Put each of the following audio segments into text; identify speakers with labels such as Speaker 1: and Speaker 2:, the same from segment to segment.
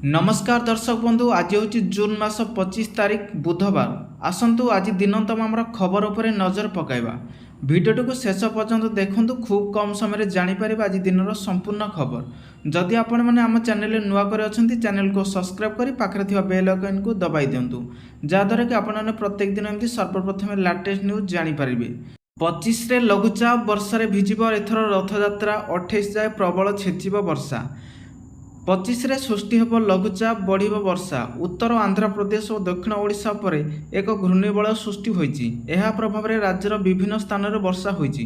Speaker 1: नमस्कार दर्शक बंधु आज हूँ जून मास 25 तारिख बुधवार। आसतु आज दिन तमाम खबर उपर नजर पकाइबा। भिडियो को शेष पर्यंत देखु खूब कम समय जापर आज दिन संपूर्ण खबर। जदि आपण मैंने आम चैनल नुआ कर अच्छा चैनल को सब्सक्राइब कर पाखे बेल आइकन को दबाई दिंतु जहाँद्वारा कि आपने प्रत्येक दिन एमती सर्वप्रथम लेटेस्ट न्यूज जानीपर। 25 लघुचाप वर्षा भिजिब एथर रथयात्रा 28 जाए प्रबल छेचिब वर्षा। 25 सृष्टि हेब लघुचाप बढ़ वर्षा। उत्तर आंध्र प्रदेश और दक्षिण ओडिशा पर एक घूर्णिबलय सृष्टि होइछि। एहा प्रभाव में राज्यर विभिन्न स्थान में वर्षा होइछि।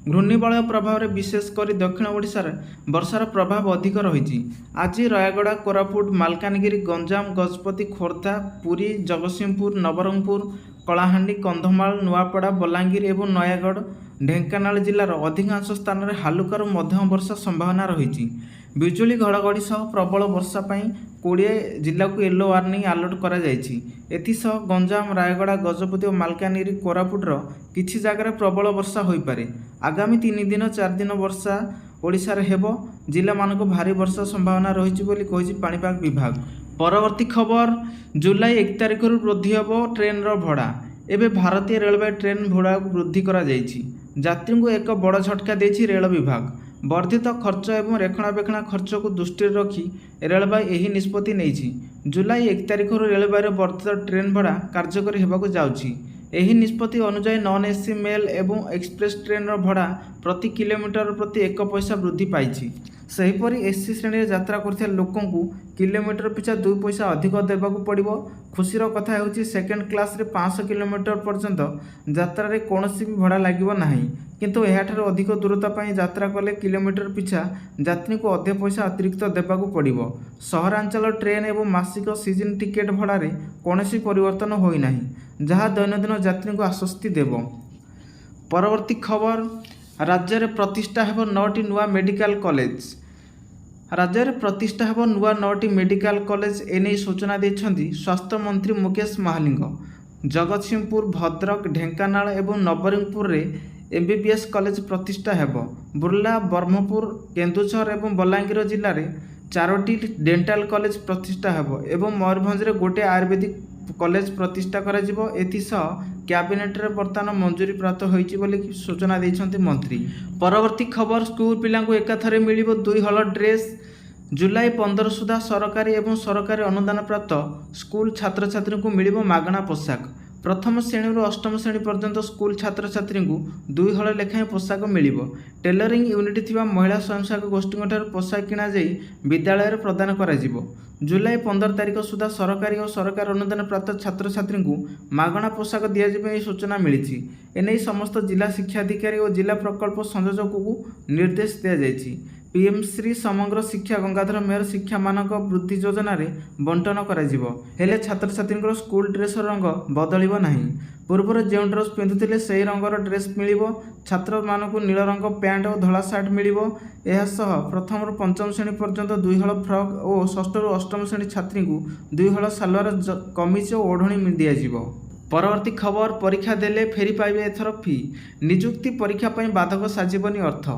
Speaker 1: घूर्णिबलय प्रभाव में विशेषकर दक्षिण ओडिशार वर्षार प्रभाव अधिक रही। आज रायगड़ा, कोरापुट, मालकानगिरी, गंजाम, गजपति, खोर्धा, पुरी, जगतसिंहपुर, नवरंगपुर, कलाहांडी, कंधमाल, नुआपड़ा, बलांगीर और नयागढ़, ढेंकानाल जिलार अधिकांश स्थान में हालुकार मध्यम वर्षा संभावना रही। बिजुली घड़घड़ी सह प्रबल वर्षा पाई 20 जिला को येलो वार्निंग अलर्ट करा जायछि। एथिसह गंजाम, रायगड़ा, गजपति और मालकानगिरी, कोरापुटर किछि जगार प्रबल वर्षा होई पारे। आगामी 3 दिन 4 दिन वर्षा ओडिशार हेबो। जिला मानक भारी वर्षा संभावना रही बोली कहिछि पाणीपाग विभाग। परवर्ती खबर, जुलाई 1 तारिख वृद्धि हेबो ट्रेन भड़ा। एबे भारतीय रेलवे ट्रेन भड़ा वृद्धि करा जायछि। यात्री को एक बड़ झटका देछि रेल विभाग। वर्धित खर्च एवं रक्षणाबेक्षण खर्च को दृष्टि रखी रेलवे यही निष्पत्ति नेइछि। जुलाई 1 तारिख रेलवे वर्धित ट्रेन भड़ा कार्यकारी होबाकु जाउछि। एही निष्पत्ति अनुसार नॉन एसी मेल एवं एक्सप्रेस ट्रेन भड़ा प्रति किलोमीटर प्रति 1 पैसा वृद्धि पाइछि। सेहीपरि एसी श्रेणी में यात्रा करथिया लोकंकु किलोमीटर पिछा 2 पैसा अधिक देबाकु पड़िबो। खुशीर कथा हेउछि सेकेंड क्लास रे 500 किलोमीटर पर्यंत यात्रा रे कोनोसी भी भड़ा लागिबो नाही, किंतु एहाठार अधिक दूरता पाई यात्रा कले किलोमीटर पिछा यात्री को अधिक पैसा अतिरिक्त देबाकू पड़िबो। सहरांचल ट्रेन एवं मासिक सीजन टिकेट भड़ा रे कोनोसी परिवर्तन होई नाही, जहाँ दैनंदिन यात्री को आश्वस्ति देबो। परवर्ती खबर, राज्य में प्रतिष्ठा हेब 9टी नुआ मेडिकल कॉलेज। राज्य में प्रतिष्ठा हेब नुआ 9टी मेडिकल कॉलेज एने सूचना देछंती स्वास्थ्य मंत्री मुकेश महालिंग। जगतसिंहपुर, भद्रक, ढेंकानाल एवं नवरंगपुर रे एमबीबीएस कॉलेज प्रतिष्ठा हेब। बुर्ला, ब्रह्मपुर, केन्दुझर एवं बलांगीर जिले में 4टी डेंटाल कॉलेज प्रतिष्ठा हेब एवं मयूरभंज रे गोटे आयुर्वेदिक कॉलेज प्रतिष्ठा करा जिवो। एथिसह कैबिनेट रे वर्तमान मंजूरी प्राप्त होईछि बोली सूचना देइछंती मंत्री। परवर्ती खबर, स्कूल पिला को एकाथरे मिलिबो 2 हल ड्रेस। जुलाई 15 सुधा सरकारी एवं सरकारी अनुदान प्राप्त स्कूल छात्र छात्री को मिलिबो मागणा पोशाक। प्रथम श्रेणी रू अष्टम श्रेणी पर्यंत स्कूल छात्र छात्री को 2 हल लेखाएं पोशाक मिलिबो। टेलरिंग यूनिट थिबा महिला स्वयंसहायक गोष्ठी ठार पोशाक किणा जाई विद्यालय रे प्रदान करा जिवो। जुलाई 15 तारिख सुधा सरकारी और सरकार अनुदान प्राप्त छात्र छात्री को मागणा पोशाक दिया सूचना मिली। एने समस्त जिला शिक्षाधिकारी और जिला प्रकल्प संयोजक को निर्देश दिया जायछि। पीएम श्री समग्र शिक्षा गंगाधर मेहर शिक्षा मानक वृद्धि योजना रे बंटन करा जिवो। हेले छात्र छात्री स्कूल ड्रेस रंग बदलिबो नाही। पूर्व जो ड्रेस पिंधुथिले सेही रंगर ड्रेस मिलिबो। छात्र मानकु नील रंग पैंट और धला सार्ट मिलिबो। एहासह प्रथम रु पंचम श्रेणी पर्यंत 2 हल फ्रॉक और षष्ठ रु अष्टम श्रेणी छात्री को 2 हल सालवार कमीज और ओढ़णी दिया जिवो। परवर्ती खबर, परीक्षा देले फेरी पाइबे एथर फी। निजुक्ति परीक्षा पई बाधक साजिबनी अर्थ।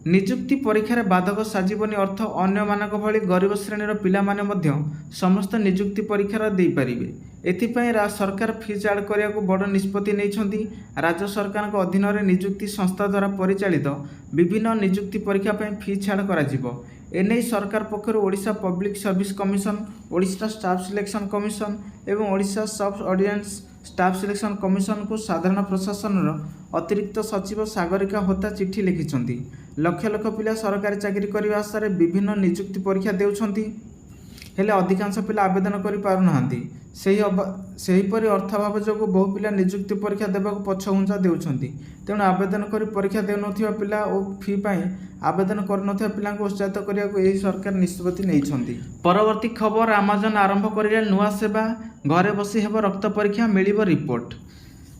Speaker 1: निजुक्ति परीक्षार बाधक साजिबनी अर्थ। अन्य मानक भली गरीब श्रेणीर पिला माने मध्य समस्त निजुक्ति परीक्षार दे पारिबे। एथिपाई सरकार फी चार्ज करिया को बड़ निष्पत्ति नेइछंती। राज्य सरकार को अधीन रे निजुक्ति संस्था द्वारा परिचालित विभिन्न निजुक्ति परीक्षा पई फी छाड़ करा जिवो। एने सरकार पक्षर Odisha public service commission, Odisha staff selection commission एवं ओडिशा सब ऑर्डिनेंस स्टाफ सिलेक्शन कमिशन को साधारण प्रशासन अतिरिक्त सचिव सागरिका होता चिठी लिखिछंती। लक्ष लक्ष पिला सरकारी चाकरी करने आशा रे विभिन्न निजुक्ति परीक्षा देउछंती, हेले अधिकांश पिला आवेदन करि पारु नाहंती। सेहीपरि अर्थाभाव जो बहु पिला निजुक्ति परीक्षा देबाक पछघुंचा देउछंती। तेणु आवेदन करि परीक्षा देउनथिबा पिला और फी पाई आवेदन करनथिबा पिला को उत्साहित करिया को एही सरकार निष्पत्ति नेइछंती। परवर्ती खबर, अमेजन आरंभ करिया नुआ सेवा। घरे बसी हेब रक्त परीक्षा, मिलिबो report.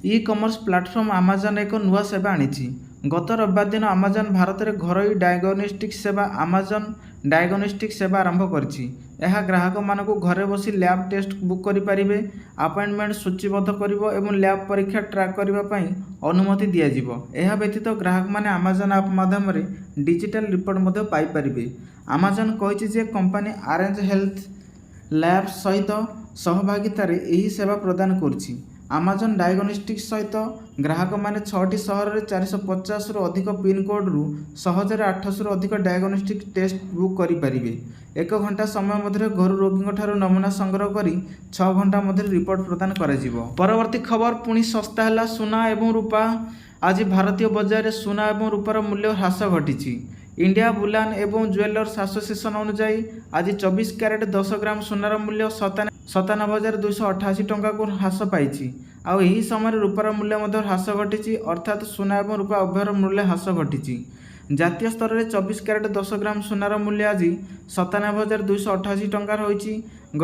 Speaker 1: E commerce platform Amazon एक नुआ सेवा आनिछि। गत रविवार दिन अमेजन भारत में घरोई डायग्नोस्टिक सेवा अमेजन डायग्नोस्टिक सेवा आरंभ करिछि। यह ग्राहक मानक घरे बसी लैब टेस्ट बुक करि परिबे, अपॉइंटमेंट सूचीबद्ध करिवो एवं लैब परीक्षा ट्रैक करिबा पई अनुमति दिया जिवो। यह व्यतीत ग्राहक माने अमेजन ऐप माध्यम डिजिटल रिपोर्ट मध्य पाई परिबे। अमेजन कहिछि जे कंपनी ऑरेंज हेल्थ ଲ୍ୟାବ୍ସ ସହିତ ସହଭାଗିତାରେ ଏହି ସେବା ପ୍ରଦାନ କରୁଛି। ଆମାଜନ ଡାଏଗନୋଷ୍ଟିକ୍ସ ସହିତ ଗ୍ରାହକମାନେ 6ଟି ସହରରେ 450ରୁ ଅଧିକ ପିନ୍କୋଡ଼ରୁ ସହଜରେ 800ରୁ ଅଧିକ ଡାଏଗନୋଷ୍ଟିକ୍ ଟେଷ୍ଟ ବୁକ୍ କରିପାରିବେ। 1 ଘଣ୍ଟା ସମୟ ମଧ୍ୟରେ ଘରୁ ରୋଗୀଙ୍କଠାରୁ ନମୁନା ସଂଗ୍ରହ କରି 6 ଘଣ୍ଟା ମଧ୍ୟରେ ରିପୋର୍ଟ ପ୍ରଦାନ କରାଯିବ। ପରବର୍ତ୍ତୀ ଖବର ପୁଣି ଶସ୍ତା ହେଲା ସୁନା ଏବଂ ରୂପା। ଆଜି ଭାରତୀୟ ବଜାରରେ ସୁନା ଏବଂ ରୂପାର ମୂଲ୍ୟ ହ୍ରାସ ଘଟିଛି। ଇଣ୍ଡିଆ ବୁଲାନ ଏବଂ ଜୁଏଲର୍ସ ଆସୋସିଏସନ ଅନୁଯାୟୀ ଆଜି 24 କ୍ୟାରେଟ 10 ଗ୍ରାମ ସୁନାର ମୂଲ୍ୟ 97,288 ଟଙ୍କାକୁ ହ୍ରାସ ପାଇଛି। ଆଉ ଏହି ସମୟରେ ରୂପାର ମୂଲ୍ୟ ମଧ୍ୟ ହ୍ରାସ ଘଟିଛି, ଅର୍ଥାତ୍ ସୁନା ଏବଂ ରୂପା ଉଭୟର ମୂଲ୍ୟ ହ୍ରାସ ଘଟିଛି। ଜାତୀୟ ସ୍ତରରେ 24 କ୍ୟାରେଟ 10 ଗ୍ରାମ ସୁନାର ମୂଲ୍ୟ ଆଜି 97,288 ଟଙ୍କା ରହିଛି।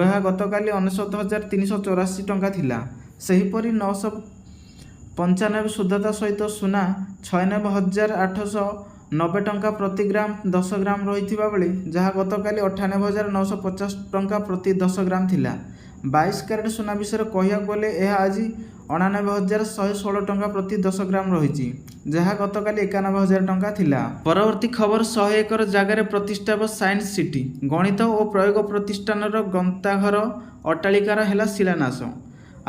Speaker 1: ଏହା ଗତକାଲି 99,384 ଟଙ୍କା ଥିଲା। ସେହିପରି 995 ଶୁଦ୍ଧତା ସହିତ ସୁନା 96,890 ଟଙ୍କା ପ୍ରତି ଗ୍ରାମ 10 ଗ୍ରାମ ରହିଥିବା ବେଳେ ଯାହା ଗତକାଲି 98,950 ଟଙ୍କା ପ୍ରତି 10 ଗ୍ରାମ ଥିଲା। 22 କ୍ୟାରେଟ ସୁନା ବିଷୟରେ କହିବାକୁ ଗଲେ ଏହା ଆଜି 89,116 ଟଙ୍କା ପ୍ରତି 10 ଗ୍ରାମ ରହିଛି, ଯାହା ଗତକାଲି 91,000 ଟଙ୍କା ଥିଲା। ପରବର୍ତ୍ତୀ ଖବର 101 ଜାଗାରେ ପ୍ରତିଷ୍ଠା ହେବ ସାଇନ୍ସ ସିଟି। ଗଣିତ ଓ ପ୍ରୟୋଗ ପ୍ରତିଷ୍ଠାନର ଗ୍ରନ୍ଥାଗାର ଅଟ୍ଟାଳିକାର ହେଲା ଶିଳାନ୍ୟାସ।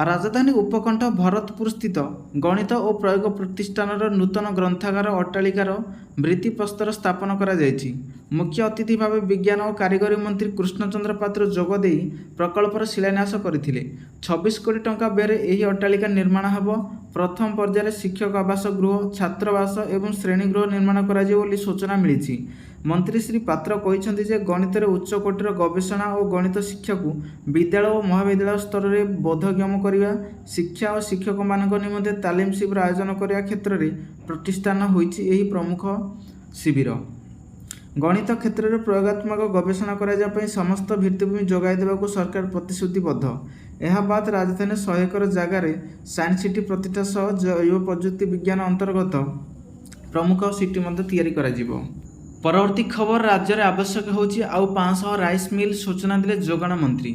Speaker 1: ରାଜଧାନୀ ଉପକଣ୍ଠ ଭରତପୁର ସ୍ଥିତ ଗଣିତ ଓ ପ୍ରୟୋଗ ପ୍ରତିଷ୍ଠାନର ନୂତନ ଗ୍ରନ୍ଥାଗାର ଅଟ୍ଟାଳିକାର ଭିତ୍ତିପ୍ରସ୍ତର ସ୍ଥାପନ କରାଯାଇଛି। ମୁଖ୍ୟ ଅତିଥି ଭାବେ ବିଜ୍ଞାନ ଓ କାରିଗରୀ ମନ୍ତ୍ରୀ କୃଷ୍ଣଚନ୍ଦ୍ର ପାତ୍ର ଯୋଗ ଦେଇ ପ୍ରକଳ୍ପର ଶିଳାନ୍ୟାସ କରିଥିଲେ। 26 କୋଟି ଟଙ୍କା ବ୍ୟୟରେ ଏହି ଅଟ୍ଟାଳିକା ନିର୍ମାଣ ହେବ। ପ୍ରଥମ ପର୍ଯ୍ୟାୟରେ ଶିକ୍ଷକ ଆବାସ ଗୃହ, ଛାତ୍ରାବାସ ଏବଂ ଶ୍ରେଣୀଗୃହ ନିର୍ମାଣ କରାଯିବ ବୋଲି ସୂଚନା ମିଳିଛି। ମନ୍ତ୍ରୀ ଶ୍ରୀ ପାତ୍ର କହିଛନ୍ତି ଯେ ଗଣିତରେ ଉଚ୍ଚ କୋଟିର ଗବେଷଣା ଓ ଗଣିତ ଶିକ୍ଷାକୁ ବିଦ୍ୟାଳୟ ଓ ମହାବିଦ୍ୟାଳୟ ସ୍ତରରେ ବୋଧଗମ୍ୟ କରିବା, ଶିକ୍ଷା ଓ ଶିକ୍ଷକମାନଙ୍କ ନିମନ୍ତେ ତାଲିମ ଶିବିର ଆୟୋଜନ କରିବା କ୍ଷେତ୍ରରେ ପ୍ରତିଷ୍ଠାନ ହୋଇଛି ଏହି ପ୍ରମୁଖ ଶିବିର। ଗଣିତ କ୍ଷେତ୍ରରେ ପ୍ରୟୋଗାତ୍ମକ ଗବେଷଣା କରାଯିବା ପାଇଁ ସମସ୍ତ ଭିତ୍ତିଭୂମି ଯୋଗାଇ ଦେବାକୁ ସରକାର ପ୍ରତିଶ୍ରୁତିବଦ୍ଧ। ଏହା ବାଦ ରାଜଧାନୀ 101 ଜାଗାରେ ସାଇନ୍ସ ସିଟି ପ୍ରତିଷ୍ଠା ସହ ଜୈବ ପ୍ରଯୁକ୍ତି ବିଜ୍ଞାନ ଅନ୍ତର୍ଗତ ପ୍ରମୁଖ ସିଟି ମଧ୍ୟ ତିଆରି କରାଯିବ। ପରବର୍ତ୍ତୀ ଖବର ରାଜ୍ୟରେ ଆବଶ୍ୟକ ହେଉଛି ଆଉ 500 ରାଇସ୍ ମିଲ୍, ସୂଚନା ଦେଲେ ଯୋଗାଣ ମନ୍ତ୍ରୀ।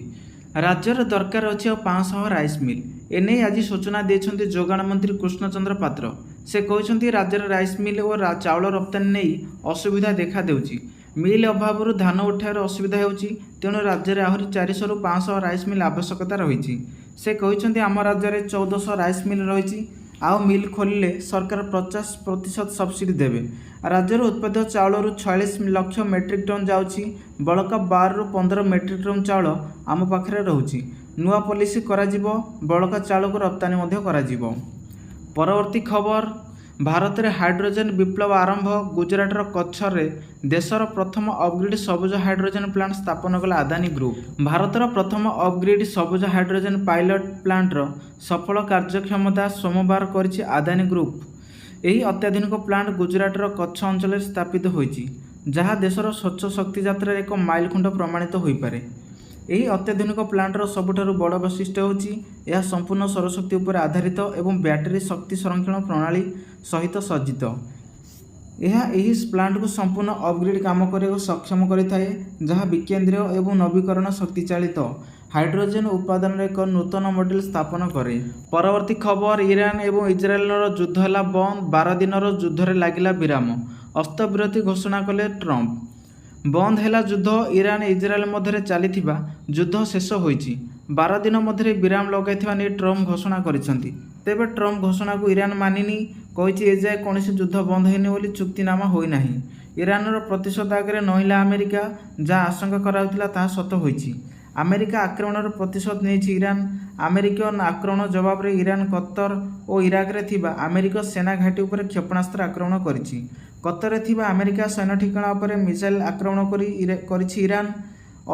Speaker 1: ରାଜ୍ୟରେ ଦରକାର ଅଛି ଆଉ 500 ରାଇସ୍ ମିଲ୍। ଏନେଇ ଆଜି ସୂଚନା ଦେଇଛନ୍ତି ଯୋଗାଣ ମନ୍ତ୍ରୀ କୃଷ୍ଣଚନ୍ଦ୍ର ପାତ୍ର। ସେ କହିଛନ୍ତି ରାଜ୍ୟରେ ରାଇସ୍ ମିଲ୍ ଓ ଚାଉଳ ରପ୍ତାନି ନେଇ ଅସୁବିଧା ଦେଖାଦେଉଛି। ମିଲ୍ ଅଭାବରୁ ଧାନ ଉଠାଇବାର ଅସୁବିଧା ହେଉଛି, ତେଣୁ ରାଜ୍ୟରେ ଆହୁରି 400ରୁ 500 ରାଇସ୍ ମିଲ୍ ଆବଶ୍ୟକତା ରହିଛି। ସେ କହିଛନ୍ତି ଆମ ରାଜ୍ୟରେ 1400 ରାଇସ୍ ମିଲ୍ ରହିଛି। ଆଉ ମିଲ୍ ଖୋଲିଲେ ସରକାର 50% ସବସିଡି ଦେବେ। ରାଜ୍ୟର ଉତ୍ପାଦିତ ଚାଉଳରୁ 46 ଲକ୍ଷ ମେଟ୍ରିକ୍ ଟନ୍ ଯାଉଛି। ବଳକା 12ରୁ 15 ମେଟ୍ରିକ୍ ଟନ୍ ଚାଉଳ ଆମ ପାଖରେ ରହୁଛି। ନୂଆ ପଲିସି କରାଯିବ, ବଳକା ଚାଉଳକୁ ରପ୍ତାନି ମଧ୍ୟ କରାଯିବ। ପରବର୍ତ୍ତୀ ଖବର ଭାରତରେ ହାଇଡ୍ରୋଜେନ୍ ବିପ୍ଳବ ଆରମ୍ଭ। ଗୁଜରାଟର କଚ୍ଛରେ ଦେଶର ପ୍ରଥମ ଅପଗ୍ରେଡ୍ ସବୁଜ ହାଇଡ୍ରୋଜେନ୍ ପ୍ଲାଣ୍ଟ ସ୍ଥାପନ କଲା ଆଦାନୀ ଗ୍ରୁପ୍। ଭାରତର ପ୍ରଥମ ଅପଗ୍ରେଡ୍ ସବୁଜ ହାଇଡ୍ରୋଜେନ୍ ପାଇଲଟ ପ୍ଲାଣ୍ଟର ସଫଳ କାର୍ଯ୍ୟକ୍ଷମତା ସୋମବାର କରିଛି ଆଦାନୀ ଗ୍ରୁପ୍। ଏହି ଅତ୍ୟାଧୁନିକ ପ୍ଲାଣ୍ଟ ଗୁଜରାଟର କଚ୍ଛ ଅଞ୍ଚଳରେ ସ୍ଥାପିତ ହୋଇଛି, ଯାହା ଦେଶର ସ୍ୱଚ୍ଛ ଶକ୍ତି ଯାତ୍ରାରେ ଏକ ମାଇଲଖୁଣ୍ଟ ପ୍ରମାଣିତ ହୋଇପାରେ। ଏହି ଅତ୍ୟାଧୁନିକ ପ୍ଲାଣ୍ଟର ସବୁଠାରୁ ବଡ଼ ବୈଶିଷ୍ଟ୍ୟ ହେଉଛି ଏହା ସମ୍ପୂର୍ଣ୍ଣ ସୌରଶକ୍ତି ଉପରେ ଆଧାରିତ ଏବଂ ବ୍ୟାଟେରୀ ଶକ୍ତି ସଂରକ୍ଷଣ ପ୍ରଣାଳୀ ସହିତ ସଜ୍ଜିତ। ଏହା ଏହି ପ୍ଲାଣ୍ଟକୁ ସମ୍ପୂର୍ଣ୍ଣ ଅପଗ୍ରେଡ୍ କାମ କରିବାକୁ ସକ୍ଷମ କରିଥାଏ, ଯାହା ବିକେନ୍ଦ୍ରୀୟ ଏବଂ ନବୀକରଣ ଶକ୍ତିଚାଳିତ ହାଇଡ୍ରୋଜେନ୍ ଉତ୍ପାଦନର ଏକ ନୂତନ ମଡେଲ ସ୍ଥାପନ କରେ। ପରବର୍ତ୍ତୀ ଖବର ଇରାନ ଏବଂ ଇସ୍ରାଏଲର ଯୁଦ୍ଧ ହେଲା ବନ୍ଦ। 12 ଦିନର ଯୁଦ୍ଧରେ ଲାଗିଲା ବିରାମ। ଅସ୍ତ୍ରବିରତି ଘୋଷଣା କଲେ ଟ୍ରମ୍ପ। ବନ୍ଦ ହେଲା ଯୁଦ୍ଧ। ଇରାନ ଇସ୍ରାଏଲ ମଧ୍ୟରେ ଚାଲିଥିବା ଯୁଦ୍ଧ ଶେଷ ହୋଇଛି। 12 ଦିନ ମଧ୍ୟରେ ବିରାମ ଲଗାଇଥିବା ନେଇ ଟ୍ରମ୍ପ ଘୋଷଣା କରିଛନ୍ତି। ତେବେ ଟ୍ରମ୍ପ ଘୋଷଣାକୁ ଇରାନ ମାନିନି, କହିଛି ଏଯାଏ କୌଣସି ଯୁଦ୍ଧ ବନ୍ଦ ହୋଇନି ବୋଲି ଚୁକ୍ତିନାମା ହୋଇନାହିଁ। ଇରାନର ପ୍ରତିଶୋଧ ଆଗରେ ନଇଁଲା ଆମେରିକା। ଯାହା ଆଶଙ୍କା କରାଯାଉଥିଲା ତାହା ସତ ହୋଇଛି। ଆମେରିକା ଆକ୍ରମଣର ପ୍ରତିଶୋଧ ନେଇଛି ଇରାନ। ଆମେରିକୀୟ ଆକ୍ରମଣ ଜବାବରେ ଇରାନ କତର ଓ ଇରାକରେ ଥିବା ଆମେରିକୀୟ ସେନା ଘାଟି ଉପରେ କ୍ଷେପଣାସ୍ତ୍ର ଆକ୍ରମଣ କରିଛି। କତରରେ ଥିବା ଆମେରିକା ସୈନ୍ୟ ଠିକଣା ଉପରେ ମିସାଇଲ୍ ଆକ୍ରମଣ କରିଛି ଇରାନ।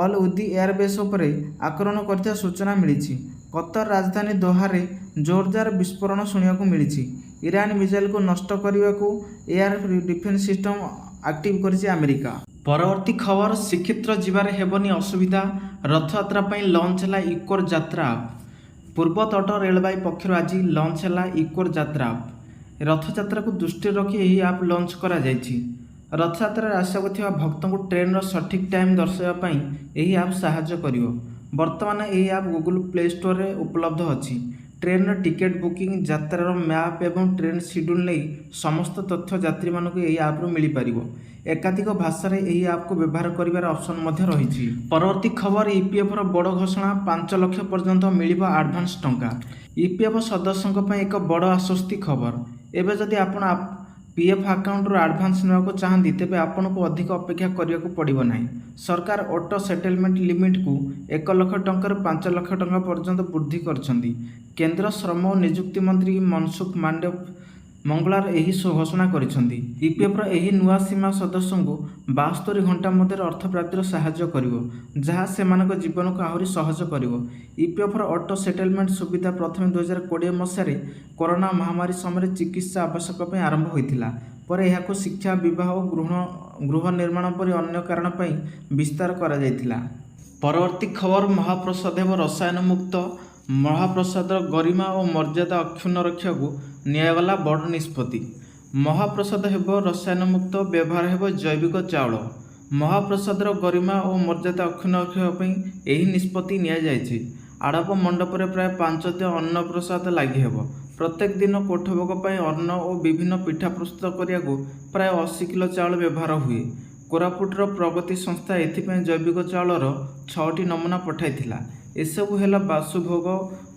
Speaker 1: ଅଲ୍ ଉଦି ଏୟାରବେସ୍ ଉପରେ ଆକ୍ରମଣ କରିଥିବା ସୂଚନା ମିଳିଛି। କତର ରାଜଧାନୀ ଦୋହାରେ ଜୋରଦାର ବିସ୍ଫୋରଣ ଶୁଣିବାକୁ ମିଳିଛି। ଇରାନ ମିସାଇଲକୁ ନଷ୍ଟ କରିବାକୁ ଏୟାର ଡିଫେନ୍ସ ସିଷ୍ଟମ ଆକ୍ଟିଭ କରିଛି ଆମେରିକା। ପରବର୍ତ୍ତୀ ଖବର ଶ୍ରୀକ୍ଷେତ୍ର ଯିବାରେ ହେବନି ଅସୁବିଧା। ରଥଯାତ୍ରା ପାଇଁ ଲଞ୍ଚ ହେଲା ଇକୋର ଯାତ୍ରା ଆପ୍। ପୂର୍ବତଟ ରେଳବାଇ ପକ୍ଷରୁ ଆଜି ଲଞ୍ଚ ହେଲା ଇକୋର ଯାତ୍ରା ଆପ୍। ରଥଯାତ୍ରାକୁ ଦୃଷ୍ଟିରେ ରଖି ଏହି ଆପ୍ ଲଞ୍ଚ କରାଯାଇଛି। ରଥଯାତ୍ରାରେ ଆସିବାକୁ ଥିବା ଭକ୍ତଙ୍କୁ ଟ୍ରେନ୍ର ସଠିକ୍ ଟାଇମ୍ ଦର୍ଶାଇବା ପାଇଁ ଏହି ଆପ୍ ସାହାଯ୍ୟ କରିବ। ବର୍ତ୍ତମାନ ଏହି ଆପ୍ ଗୁଗଲ ପ୍ଲେ ଷ୍ଟୋରରେ ଉପଲବ୍ଧ ଅଛି। ट्रेन टिकेट बुकिंग, यात्रार मैप एवं ट्रेन शेड्यूल नहीं समस्त तथ्य यात्री मानक यही आप्रु मिल पार। एकाधिक भाषा यही आप को व्यवहार कर ऑप्शन रही। परवर्ती खबर ईपीएफ बड़ घोषणा 5 लाख पर्यंत मिल आडभांस टंका। ईपीएफ सदस्यों एक बड़ आश्वस्ति खबर। एवं जदि आप पीएफ आकाउंट आडभांस नाक चाहती तेज आपन को अधिक अपेक्षा करने को पड़ो ना। सरकार ऑटो सेटलमेंट लिमिट को 1 लाख टंकार 5 लाख टंका पर्यंत वृद्धि कर। केंद्र श्रम और नियुक्ति मंत्री मनसुख मांडव्य मंगलार यही घोषणा करिसेंती। ईपीएफ्र यही नुआ सीमा सदस्यों को 72 घंटा मध्य अर्थ प्राप्तिर साहाय्य करिवो, जहाँ सेमानक जीवन को आहरी सहज करिवो। ईपीएफ्र ऑटो सेटलमेंट सुविधा प्रथम 2020 मसीह कोरोना महामारी समय चिकित्सा आवश्यक आरंभ होइतिला। पर यहाको शिक्षा, विवाह और गृह निर्माण परि अन्य कारण पई विस्तार करा जायतिला। परवर्ती खबर महाप्रसाद एवं रसायन मुक्त। महाप्रसाद गरिमा और मर्यादा अक्षुण्ण रक्षा को निगला बड़ निष्पत्ति। महाप्रसाद हेब रसायन मुक्त, व्यवहार हेब जैविक चाउल। महाप्रसादर गरिमा और मर्यादा अक्षुण्ण रखापी यही निष्पत्ति नि आड़प मंडप प्राय 5 दिन अन्न प्रसाद लगी। प्रत्येक दिन कोठभोग अन्न और विभिन्न पिठा प्रस्तुत करने को प्राय 80 किलो चाउल व्यवहार हुए। कोरापुटर प्रगति संस्था एथिपाई जैविक चाउलर 6टी नमूना पठाइथिला। एसबू है बासुभोग,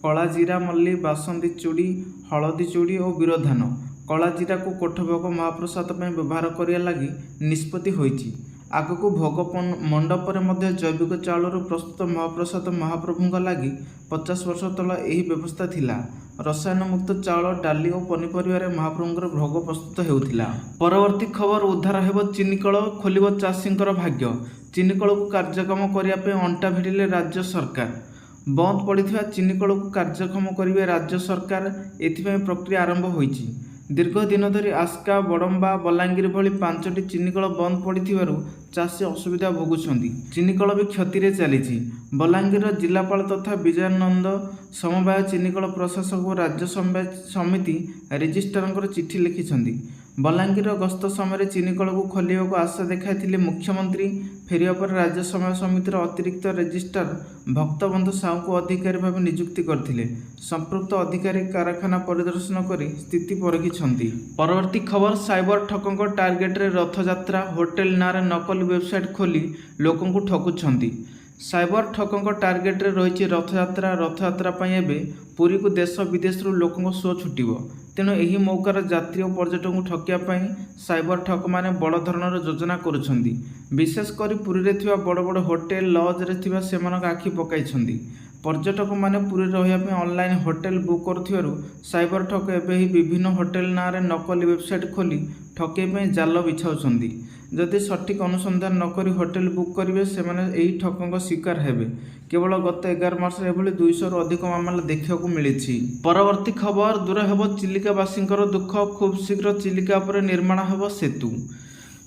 Speaker 1: कला जीरा मल्ली, बासंती चूड़ी, हलदी चूड़ी और विरोधान। कला जीरा को कोठभोग महाप्रसाद व्यवहार करने लगी निष्पत्ति होइछि। आगक भोग मंडप जैविक चाउल प्रस्तुत महाप्रसाद महाप्रभु लगी 50 वर्ष तल यही व्यवस्था थिला। रसायन मुक्त चाउल, डाली और पनीपरिया महाप्रभुर भोग प्रस्तुत होउथिला। परवर्ती खबर उद्धार हेब चिनिकल, खोलिब चाषींकर भाग्य। चिनिकल को कार्यक्षम करने अंटा भिड़िले राज्य सरकार। बंद पड़ा चिनिकल को कार्यक्षम करेंगे राज्य सरकार, एथिपाई प्रक्रिया आरंभ होइछि। दीर्घ दिन धरी आस्का, बड़म्बा, बलांगीर भली 5टी चिनिकल बंद पड़ू चाषी असुविधा भोगुंट। चिनिकल भी क्षति चली। बलांगीर जिलापाल तथा विजयानंद समवाय चिनिकल प्रशासक और राज्य समिति रेजिस्ट्रार चिठी लिखिं। बलांगीर गस्त समय चिनिकल को खोलिया को आशा देखा मुख्यमंत्री। फेरिया पर राज्य समय समितिर अतिरिक्त रेजिस्ट्रार भक्तबंधु साहू को अधिकारी भाव नियुक्ति करथिले। संपृक्त अधिकारी कारखाना परिदर्शन कर स्थिति परखिछंती। परवर्ती खबर साइबर ठकों टार्गेट रे रथयात्रा। होटेल नारे नकली वेबसाइट खोली लोकों को ठकुछंती। साइबर ठकों टार्गेट रे रही रथयात्रा। रथयात्रा एवं पुरी को देश विदेश लोकों शो छुटिब। तेणु यही मौकार यात्री और पर्यटक को ठकिया साइबर ठक मैंने बड़ धरणर योजना करुछंती। विशेषकर पुरी रे थिबा बड़ बड़ होटेल लॉज रे थिबा सेमानक आखि पकाइछंती। पर्यटक मैंने पुरी रहिया ऑनलाइन होटेल बुक करुथिबारु साइबर ठक एबे ही विभिन्न होटेल नारे नकली वेबसाइट खोली ठकई जाल बिछाउछंती। जदि सठिक अनुसंधान नकरी होटेल बुक करेंगे से यही ठकों शिकार हेबे। केवल गत 11 मास एभली 200 रु अधिक मामला देखा मिली। परवर्ती खबर दूर हेब चिलिकावासींकर दुख। खूब शीघ्र चिलिका पर निर्माण हेब सेतु।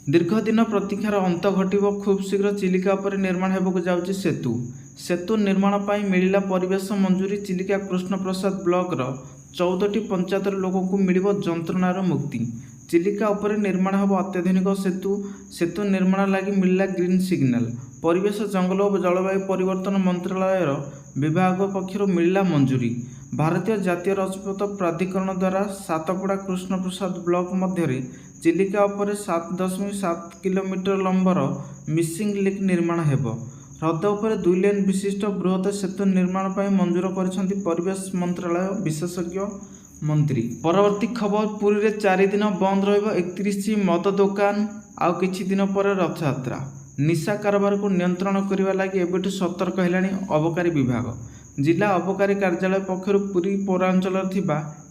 Speaker 1: दीर्घ दिन प्रतीक्षार अंत घटिब। खूब शीघ्र चिलिका पर निर्माण हेबकु जाउछि सेतु। सेतु निर्माण पाई मिलिला परिवेश मंजूरी। चिलिका कृष्णप्रसाद ब्लॉकर 14टी पंचायतर लोकों को मिलिब जंत्रणार मुक्ति। चिलिका उपर निर्माण हेब अत्याधुनिक सेतु। सेतु निर्माण लगी मिलला ग्रीन सिग्नाल। परिवेश, जंगल और जलवायु परिवर्तन मंत्रालय विभाग पक्षर मिलला मंजूरी। भारतीय जातीय राजपथ प्राधिकरण द्वारा सातपड़ा कृष्णप्रसाद ब्लॉक मध्य चिलिका उपर 7.7 किलोमीटर लंबर मिसिंग लिंक निर्माण हेब। ह्रद उपर 2 लेन विशिष्ट बृहत सेतु निर्माण पर मंजूर कर परिवेश मंत्रालय विशेषज्ञ मंत्री। परवर्ती खबर पुरी रे 4 दिन बंद रहिबो 31 मद दुकान। आउ किछि दिन पर रथयात्रा। निशा कारोबार को नियंत्रण करने लगी एबेठु सतर्क हेलानी अबकारी विभाग। जिला अबकारी कार्यालय पक्षर पुरी पौरांचल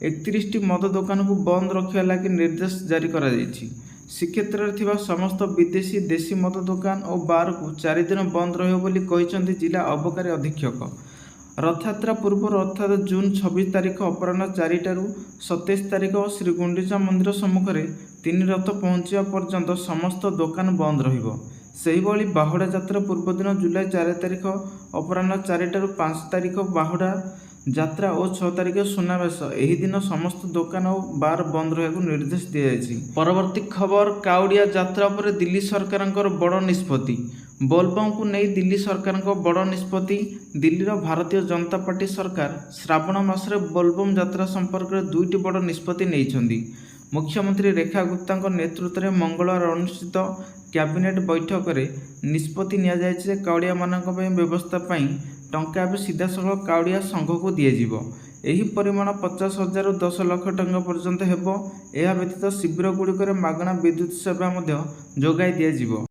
Speaker 1: 31टी मद दुकान को बंद रखा लगी निर्देश जारी करा जायछि। श्रीक्षेत्र में समस्त विदेशी देशी मद दुकान और बार को 4 दिन बंद रही जिला अबकारी अधीक्षक। रथयात्रा पूर्व अर्थात जून 26 तारीख अपराह 4टारू 27 तारीख श्रीगुंडीचा मंदिर सम्मुख में 3 रथ पहुंचा पर्यंत समस्त दुकान बंद रहिबो। सेहिभଳି बाहुड़ा यात्रा पूर्व दिन जुलाई 4 तारीख अपराह 4टारू 5 तारीख बाहुड़ा यात्रा और 6 तारीख सुनावेश। यही दिन समस्त दुकान और बार बंद रहा निर्देश दी जाएगी। परवर्ती खबर काउड़िया यात्रा पर दिल्ली सरकार बड़ निष्पत्ति। ବୋଲବମ୍କୁ ନେଇ ଦିଲ୍ଲୀ ସରକାରଙ୍କ ବଡ଼ ନିଷ୍ପତ୍ତି। ଦିଲ୍ଲୀର ଭାରତୀୟ ଜନତା ପାର୍ଟି ସରକାର ଶ୍ରାବଣ ମାସରେ ବୋଲବମ୍ ଯାତ୍ରା ସମ୍ପର୍କରେ ଦୁଇଟି ବଡ଼ ନିଷ୍ପତ୍ତି ନେଇଛନ୍ତି। ମୁଖ୍ୟମନ୍ତ୍ରୀ ରେଖା ଗୁପ୍ତାଙ୍କ ନେତୃତ୍ୱରେ ମଙ୍ଗଳବାର ଅନୁଷ୍ଠିତ କ୍ୟାବିନେଟ୍ ବୈଠକରେ ନିଷ୍ପତ୍ତି ନିଆଯାଇଛି ଯେ କାଉଡ଼ିଆମାନଙ୍କ ପାଇଁ ବ୍ୟବସ୍ଥା ପାଇଁ ଟଙ୍କା ଏବେ ସିଧାସଳଖ କାଉଡ଼ିଆ ସଂଘକୁ ଦିଆଯିବ। ଏହି ପରିମାଣ 50,000ରୁ 10 ଲକ୍ଷ ଟଙ୍କା ପର୍ଯ୍ୟନ୍ତ ହେବ। ଏହା ବ୍ୟତୀତ ଶିବିରଗୁଡ଼ିକରେ ମାଗଣା ବିଦ୍ୟୁତ୍ ସେବା ମଧ୍ୟ ଯୋଗାଇ ଦିଆଯିବ।